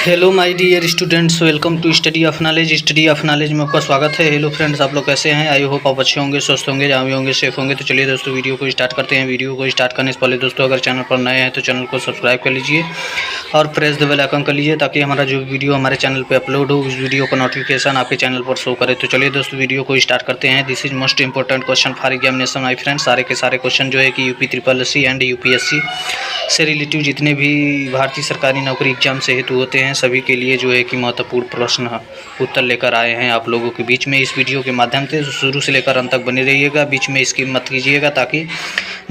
Hello my dear students, welcome to study of knowledge में आपका स्वागत है। हेलो फ्रेंड्स, आप लोग कैसे हैं? आई होप आप अच्छे होंगे, स्वस्थ होंगे, जहाँ भी होंगे सेफ होंगे। तो चलिए दोस्तों, वीडियो को स्टार्ट करते हैं। वीडियो को स्टार्ट करने से पहले दोस्तों, अगर चैनल पर नए हैं तो चैनल को सब्सक्राइब कर लीजिए और प्रेस द बेल आइकन कर लीजिए, ताकि हमारा जो वीडियो हमारे चैनल पर अपलोड हो उस वीडियो का नोटिफिकेशन आपके चैनल पर शो करे। तो चलिए दोस्तों, वीडियो को स्टार्ट करते हैं। This is most important question for examination my friends. सारे के सारे क्वेश्चन जो है कि यूपी SSC एंड UPSC से रिलेटिव जितने भी भारतीय सरकारी नौकरी एग्जाम से हेतु होते हैं, सभी के लिए जो है कि महत्वपूर्ण प्रश्न उत्तर लेकर आए हैं आप लोगों के बीच में। इस वीडियो के माध्यम से शुरू से लेकर अंत तक बने रहिएगा, बीच में स्किप मत कीजिएगा, ताकि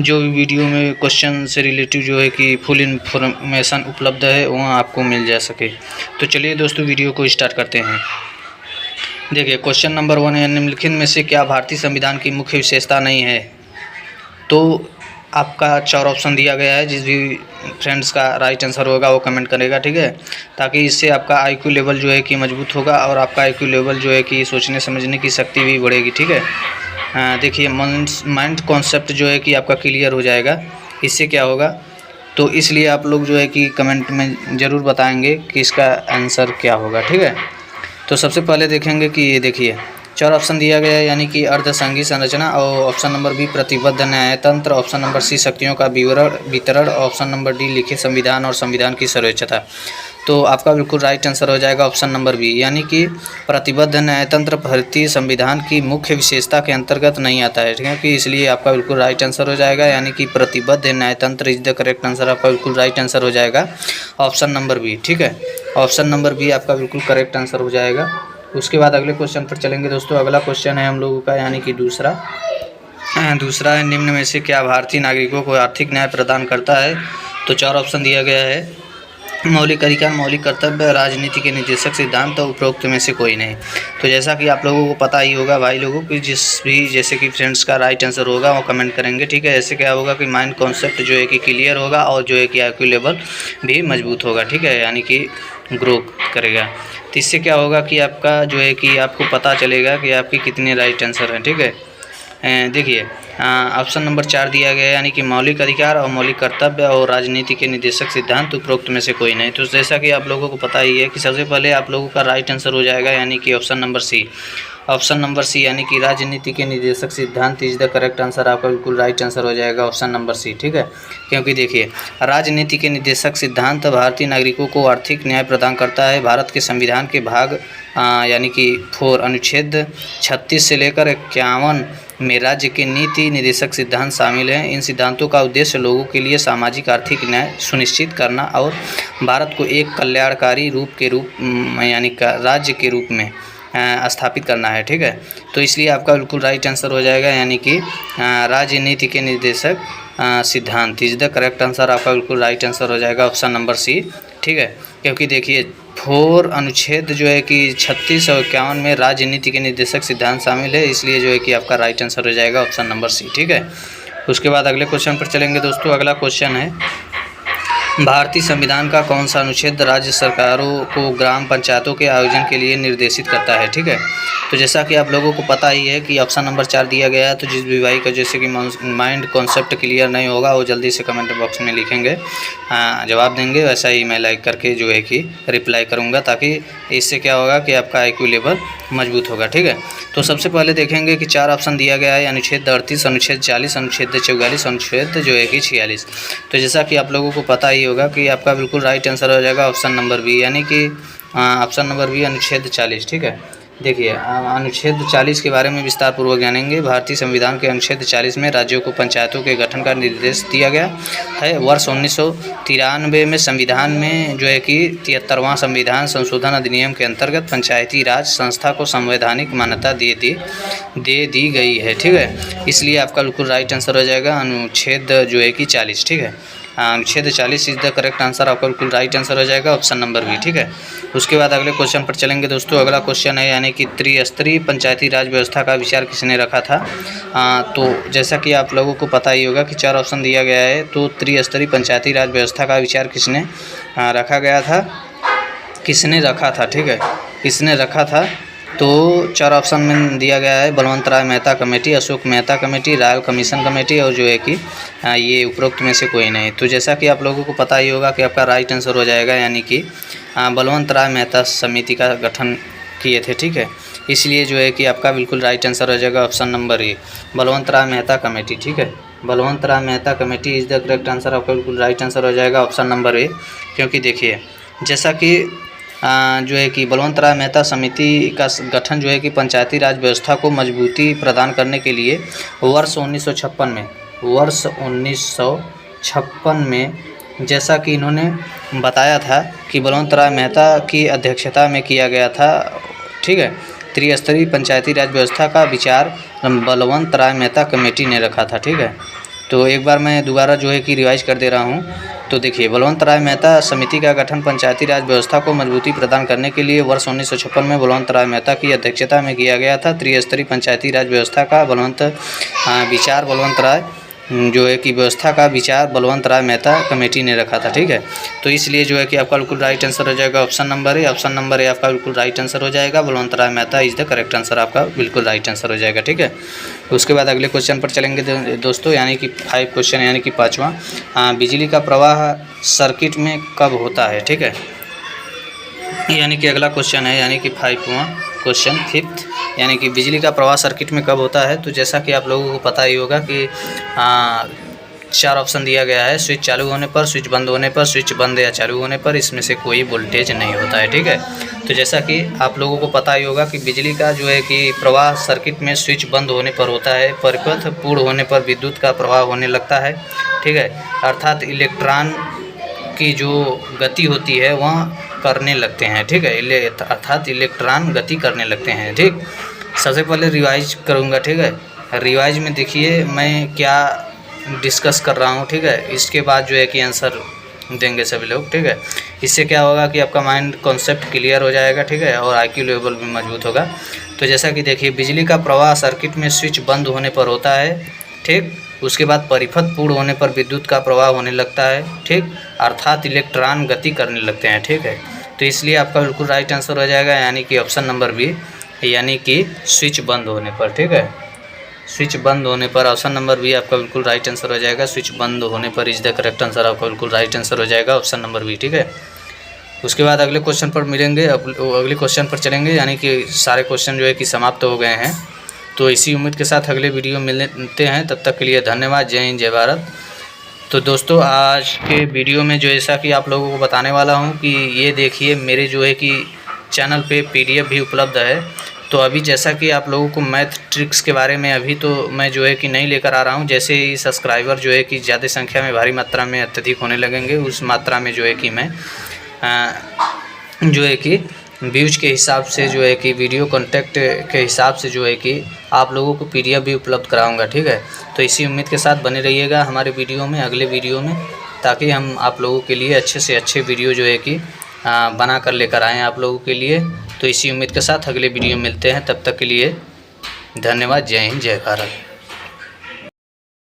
जो वीडियो में क्वेश्चन से रिलेटिव जो है कि फुल इन्फॉर्मेशन उपलब्ध है वहाँ आपको मिल जा सके। तो चलिए दोस्तों, वीडियो को स्टार्ट करते हैं। देखिए, क्वेश्चन नंबर 1 है, निम्नलिखित में से क्या भारतीय संविधान की मुख्य विशेषता नहीं है? तो आपका 4 ऑप्शन दिया गया है। जिस भी फ्रेंड्स का राइट आंसर होगा वो कमेंट करेगा, ठीक है, ताकि इससे आपका IQ लेवल जो है कि मजबूत होगा और आपका IQ लेवल जो है कि सोचने समझने की शक्ति भी बढ़ेगी, ठीक है। देखिए, माइंड कॉन्सेप्ट जो है कि आपका क्लियर हो जाएगा। इससे क्या होगा, तो इसलिए आप लोग जो है कि कमेंट में ज़रूर बताएंगे कि इसका आंसर क्या होगा, ठीक है। तो सबसे पहले देखेंगे कि ये देखिए 4 ऑप्शन दिया गया है, यानी कि अर्धसंघीय संरचना, और ऑप्शन नंबर बी प्रतिबद्ध न्यायतंत्र, ऑप्शन नंबर सी शक्तियों का वितरण, ऑप्शन नंबर डी लिखित संविधान और संविधान की सर्वोच्चता। तो आपका बिल्कुल राइट आंसर हो जाएगा ऑप्शन नंबर बी, यानी कि प्रतिबद्ध न्यायतंत्र भारतीय संविधान की मुख्य विशेषता के अंतर्गत नहीं आता है, ठीक है। इसलिए आपका बिल्कुल राइट आंसर हो जाएगा, यानी कि प्रतिबद्ध न्यायतंत्र इज द करेक्ट आंसर। आपका बिल्कुल राइट आंसर हो जाएगा ऑप्शन नंबर बी, ठीक है। ऑप्शन नंबर बी आपका बिल्कुल करेक्ट आंसर हो जाएगा। उसके बाद अगले क्वेश्चन पर चलेंगे दोस्तों। अगला क्वेश्चन है हम लोगों का, यानी कि दूसरा है, निम्न में से क्या भारतीय नागरिकों को आर्थिक न्याय प्रदान करता है? तो 4 ऑप्शन दिया गया है, मौलिक अधिकार, मौलिक कर्तव्य, राजनीति के निर्देशक सिद्धांत, तो उपरोक्त में से कोई नहीं। तो जैसा कि आप लोगों को पता ही होगा भाई लोगों कि जैसे कि फ्रेंड्स का राइट आंसर होगा वो कमेंट करेंगे, ठीक है। ऐसे क्या होगा कि माइंड कॉन्सेप्ट जो है कि क्लियर होगा और जो है कि IQ लेवल भी मजबूत होगा, ठीक है, यानी कि ग्रो करेगा। तो इससे क्या होगा कि आपका जो है कि आपको पता चलेगा कि आपके कितने राइट आंसर हैं, ठीक है। देखिए, ऑप्शन नंबर 4 दिया गया है, यानी कि मौलिक अधिकार और मौलिक कर्तव्य और राजनीति के निर्देशक सिद्धांत, उपरोक्त में से कोई नहीं। तो जैसा कि आप लोगों को पता ही है कि सबसे पहले आप लोगों का राइट आंसर हो जाएगा, यानी कि option number C. Option number C, यानी कि राजनीति के निर्देशक सिद्धांत इज द करेक्ट आंसर। आपका बिल्कुल राइट आंसर हो जाएगा ऑप्शन नंबर सी, ठीक है। क्योंकि देखिए, राजनीति के निर्देशक सिद्धांत भारतीय नागरिकों को आर्थिक न्याय प्रदान करता है। भारत के संविधान के भाग यानी कि 4 अनुच्छेद 36 से लेकर 51 में राज्य के नीति निर्देशक सिद्धांत शामिल हैं। इन सिद्धांतों का उद्देश्य लोगों के लिए सामाजिक आर्थिक न्याय सुनिश्चित करना और भारत को एक कल्याणकारी यानी राज्य के रूप में स्थापित करना है, ठीक है। तो इसलिए आपका बिल्कुल राइट आंसर हो जाएगा, यानी कि राजनीति के निर्देशक सिद्धांत इज द करेक्ट आंसर। आपका बिल्कुल राइट आंसर हो जाएगा ऑप्शन नंबर सी, ठीक है। क्योंकि देखिए 4 अनुच्छेद जो है कि 36 और 51 में राजनीति के निर्देशक सिद्धांत शामिल है, इसलिए जो है कि आपका राइट आंसर हो जाएगा ऑप्शन नंबर सी, ठीक है। उसके बाद अगले क्वेश्चन पर चलेंगे दोस्तों। अगला क्वेश्चन है, भारतीय संविधान का कौन सा अनुच्छेद राज्य सरकारों को ग्राम पंचायतों के आयोजन के लिए निर्देशित करता है, ठीक है। तो जैसा कि आप लोगों को पता ही है कि ऑप्शन नंबर 4 दिया गया है। तो जिस भी भाई का जैसे कि माइंड कॉन्सेप्ट क्लियर नहीं होगा वो जल्दी से कमेंट बॉक्स में लिखेंगे, जवाब देंगे। वैसा ही मैं लाइक करके जो है कि रिप्लाई करूँगा, ताकि इससे क्या होगा कि आपका IQ लेवल मजबूत होगा, ठीक है। तो सबसे पहले देखेंगे कि 4 ऑप्शन दिया गया है, अनुच्छेद 38, अनुच्छेद 40, अनुच्छेद 44, अनुच्छेद जो है कि 46। तो जैसा कि आप लोगों को पता ही होगा कि आपका बिल्कुल राइट आंसर हो जाएगा ऑप्शन नंबर बी, यानी कि ऑप्शन नंबर बी अनुच्छेद 40, ठीक है। देखिए, अनुच्छेद 40 के बारे में विस्तार पूर्वक जानेंगे। भारतीय संविधान के अनुच्छेद 40 में राज्यों को पंचायतों के गठन का निर्देश दिया गया है। वर्ष 1993 में संविधान में जो है कि 73वां संविधान संशोधन अधिनियम के अंतर्गत पंचायती राज संस्था को संवैधानिक मान्यता दे दी गई है, ठीक है। इसलिए आपका बिल्कुल राइट आंसर हो जाएगा अनुच्छेद जो है कि 40, ठीक है। अनुच्छेद 40 इज द करेक्ट आंसर। आपका बिल्कुल राइट आंसर हो जाएगा ऑप्शन नंबर बी, ठीक है। उसके बाद अगले क्वेश्चन पर चलेंगे दोस्तों। अगला क्वेश्चन है, यानी कि त्रिस्तरीय पंचायती राज व्यवस्था का विचार किसने रखा था? तो जैसा कि आप लोगों को पता ही होगा कि 4 ऑप्शन दिया गया है। तो त्रिस्तरीय पंचायती राज व्यवस्था का विचार किसने रखा गया था, किसने रखा था, ठीक है, किसने रखा था? तो 4 ऑप्शन में दिया गया है, Balwant Rai Mehta committee, Ashok Mehta committee, royal commission committee, और जो है कि ये उपरोक्त में से कोई नहीं। तो जैसा कि आप लोगों को पता ही होगा कि आपका राइट आंसर हो जाएगा, यानी कि बलवंत राय मेहता समिति का गठन किए थे। ठीक है, इसलिए जो है कि आपका बिल्कुल राइट आंसर हो जाएगा option number A, Balwant Rai Mehta committee. ठीक है, Balwant Rai Mehta committee is the correct answer, आपका बिल्कुल राइट आंसर हो जाएगा ऑप्शन नंबर ए। क्योंकि देखिए जैसा कि जो है कि बलवंत राय मेहता समिति का गठन जो है कि पंचायती राज व्यवस्था को मजबूती प्रदान करने के लिए वर्ष 1956 में जैसा कि इन्होंने बताया था कि बलवंत राय मेहता की अध्यक्षता में किया गया था। ठीक है, त्रिस्तरीय पंचायती राज व्यवस्था का विचार बलवंत राय मेहता कमेटी ने रखा था। ठीक है, तो एक बार मैं दोबारा जो है कि रिवाइज कर दे रहा हूँ। तो देखिए बलवंत राय मेहता समिति का गठन पंचायती राज व्यवस्था को मजबूती प्रदान करने के लिए वर्ष 1956 में बलवंत राय मेहता की अध्यक्षता में किया गया था। त्रिस्तरीय पंचायती राज व्यवस्था का विचार बलवंत राय जो है कि व्यवस्था का विचार बलवंत राय मेहता कमेटी ने रखा था। ठीक है, तो इसलिए जो है कि आपका बिल्कुल राइट आंसर हो जाएगा option number A, option number A आपका बिल्कुल राइट आंसर हो जाएगा, Balwant Rai Mehta is the correct answer, आपका बिल्कुल राइट आंसर हो जाएगा। ठीक है, उसके बाद अगले क्वेश्चन पर चलेंगे दोस्तों, यानी कि 5 क्वेश्चन, यानी कि 5वां, बिजली का प्रवाह सर्किट में कब होता है। ठीक है, यानी कि अगला क्वेश्चन है, यानी कि 5वां क्वेश्चन 5th, यानी कि बिजली का प्रवाह सर्किट में कब होता है। तो जैसा कि आप लोगों को पता ही होगा कि 4 ऑप्शन दिया गया है, स्विच चालू होने पर, स्विच बंद होने पर, स्विच बंद या चालू होने पर, इसमें से कोई वोल्टेज नहीं होता है। ठीक है, तो जैसा कि आप लोगों को पता ही होगा कि बिजली का जो है कि प्रवाह सर्किट में स्विच बंद होने पर होता है, परिपथ पूर्ण होने पर विद्युत का प्रवाह होने लगता है। ठीक है, अर्थात इलेक्ट्रॉन की जो गति होती है वह करने लगते हैं। ठीक है, अर्थात इलेक्ट्रॉन गति करने लगते हैं। ठीक, सबसे पहले रिवाइज करूँगा। ठीक है, रिवाइज में देखिए मैं क्या डिस्कस कर रहा हूँ। ठीक है, इसके बाद जो है कि आंसर देंगे सभी लोग। ठीक है, इससे क्या होगा कि आपका माइंड कॉन्सेप्ट क्लियर हो जाएगा। ठीक है, और IQ लेवल भी मजबूत होगा। तो जैसा कि देखिए बिजली का प्रवाह सर्किट में स्विच बंद होने पर होता है। ठीक, उसके बाद परिपथ पूर्ण होने पर विद्युत का प्रवाह होने लगता है। ठीक, अर्थात इलेक्ट्रॉन गति करने लगते हैं। ठीक है, तो इसलिए आपका बिल्कुल राइट आंसर हो जाएगा, यानी कि ऑप्शन नंबर बी, यानी कि स्विच बंद होने पर। ठीक है, स्विच बंद होने पर ऑप्शन नंबर बी आपका बिल्कुल राइट आंसर हो जाएगा, स्विच बंद होने पर इज़ द करेक्ट आंसर, आपका बिल्कुल राइट आंसर हो जाएगा ऑप्शन नंबर बी। ठीक है, उसके बाद अगले क्वेश्चन पर मिलेंगे, अगले क्वेश्चन पर चलेंगे, यानी कि सारे क्वेश्चन जो है कि समाप्त हो गए हैं। तो इसी उम्मीद के साथ अगले वीडियो मिलते हैं, तब तक के लिए धन्यवाद। जय हिंद, जय भारत। तो दोस्तों आज के वीडियो में जैसा कि आप लोगों को बताने वाला हूं कि ये देखिए मेरे जो है कि चैनल पे PDF भी उपलब्ध है। तो अभी जैसा कि आप लोगों को मैथ ट्रिक्स के बारे में अभी तो मैं जो है कि नहीं लेकर आ रहा हूं, जैसे ही सब्सक्राइबर जो है कि ज़्यादा संख्या में भारी मात्रा में अत्यधिक होने लगेंगे, उस मात्रा में जो है कि मैं जो है कि व्यूज के हिसाब से जो है कि वीडियो कॉन्टेक्ट के हिसाब से जो है कि आप लोगों को PDF भी उपलब्ध कराऊंगा। ठीक है, तो इसी उम्मीद के साथ बने रहिएगा हमारे वीडियो में, अगले वीडियो में, ताकि हम आप लोगों के लिए अच्छे से अच्छे वीडियो जो है कि बना कर लेकर आएँ आप लोगों के लिए। तो इसी उम्मीद के साथ अगले वीडियो मिलते हैं, तब तक के लिए धन्यवाद। जय हिंद, जय भारत।